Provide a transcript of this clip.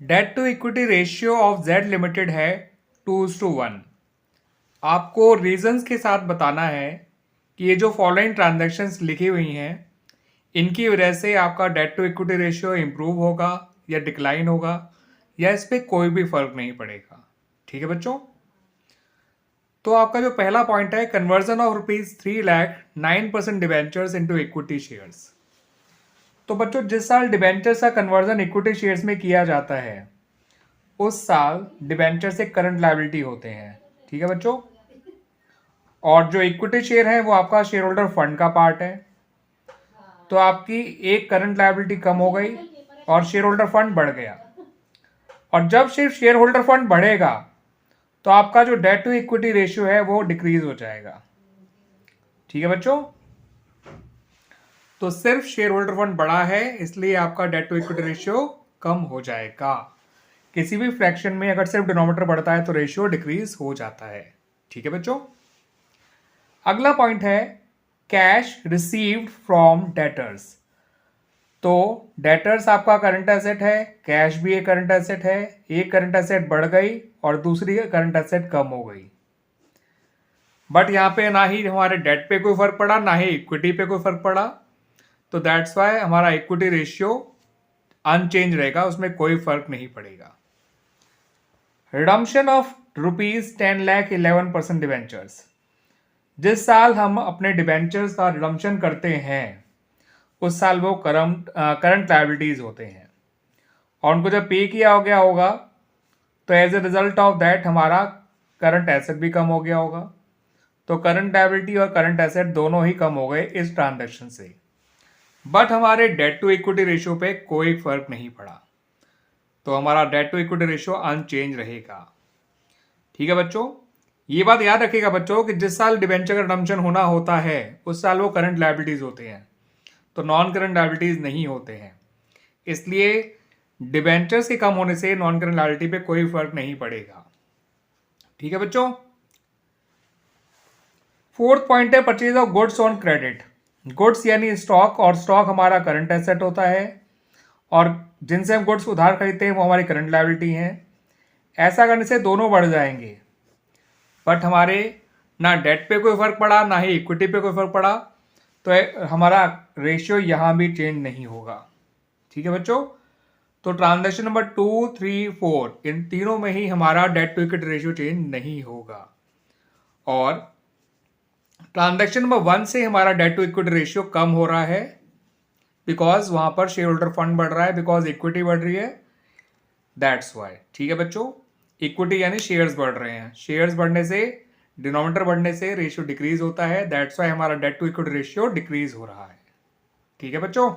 Date to equity ratio of Z limited है 2:1। आपको reasons के साथ बताना है कि ये जो फॉलोइंग ट्रांजैक्शंस लिखी हुई हैं इनकी वजह से आपका debt to equity ratio improve होगा या डिक्लाइन होगा या इस पर कोई भी फर्क नहीं पड़ेगा। ठीक है बच्चों। तो आपका जो पहला पॉइंट है, conversion of ₹3 lakh 9% debentures into equity shares. तो बच्चों जिस साल डिबेंचर्स का कन्वर्जन इक्विटी शेयर्स में किया जाता है उस साल डिबेंचर से करंट लायबिलिटी होते हैं। ठीक है बच्चों। और जो इक्विटी शेयर है वो आपका शेयर होल्डर फंड का पार्ट है। तो आपकी एक करंट लायबिलिटी कम हो गई और शेयर होल्डर फंड बढ़ गया। और जब सिर्फ शेयर होल्डर फंड बढ़ेगा तो आपका जो डेट टू इक्विटी रेशियो है वो डिक्रीज हो जाएगा। ठीक है बच्चों। तो सिर्फ शेयर होल्डर फंड बढ़ा है इसलिए आपका डेट टू इक्विटी रेशियो कम हो जाएगा। किसी भी फ्रैक्शन में अगर सिर्फ डिनोमिनेटर बढ़ता है तो रेशियो डिक्रीज हो जाता है। ठीक है बच्चों। अगला पॉइंट है कैश रिसीव्ड फ्रॉम डेटर्स। तो डेटर्स आपका करंट एसेट है, कैश भी एक करंट एसेट है। एक करंट एसेट बढ़ गई और दूसरी करंट एसेट कम हो गई। बट यहाँ पे ना ही हमारे डेट पे कोई फर्क पड़ा ना ही इक्विटी पे कोई फर्क पड़ा। तो दैट्स वाई हमारा इक्विटी रेशियो अनचेंज रहेगा, उसमें कोई फर्क नहीं पड़ेगा। Redemption of ₹10 lakh 11% debentures. जिस साल हम अपने डिबेंचर्स का रिडम्पशन करते हैं उस साल वो करंट लायबिलिटीज होते हैं और उनको जब पे किया हो गया होगा तो as a result of that हमारा करंट एसेट भी कम हो गया होगा। तो करंट लायबिलिटी और करंट एसेट दोनों ही कम हो गए इस ट्रांजैक्शन से। बट हमारे डेट टू इक्विटी रेशियो पे कोई फर्क नहीं पड़ा, तो हमारा debt to equity ratio unchanged रहेगा। ठीक है बच्चों। ये बात याद रखिएगा बच्चों कि जिस साल डिबेंचर का रिडम्पशन होना होता है उस साल वो करंट लायबिलिटीज होते हैं, तो नॉन करंट लायबिलिटीज नहीं होते हैं। इसलिए डिबेंचर्स के कम होने से नॉन करंट लायबिलिटी पे कोई फर्क नहीं पड़ेगा। ठीक है बच्चों। फोर्थ पॉइंट है purchase of goods on credit. Goods यानी स्टॉक, और स्टॉक हमारा करंट एसेट होता है और जिनसे हम गुड्स उधार खरीदते हैं वो हमारी करंट लायबिलिटी है। ऐसा करने से दोनों बढ़ जाएंगे बट हमारे ना डेट पे कोई फर्क पड़ा ना ही इक्विटी पे कोई फर्क पड़ा, तो हमारा रेशियो यहां भी चेंज नहीं होगा। ठीक है बच्चों। तो ट्रांजैक्शन नंबर 2, 3, 4 इन तीनों में ही हमारा debt to equity ratio change नहीं होगा। और ट्रांजैक्शन नंबर 1 से हमारा डेट टू इक्विटी रेशियो कम हो रहा है बिकॉज वहां पर शेयर होल्डर फंड बढ़ रहा है, बिकॉज इक्विटी बढ़ रही है। That's Y. ठीक है बच्चों। इक्विटी यानी शेयर्स बढ़ रहे हैं, शेयर्स बढ़ने से डिनोमिनेटर बढ़ने से रेशियो डिक्रीज होता है। दैट्स वाई हमारा debt to equity ratio decrease हो रहा है। ठीक है बच्चों।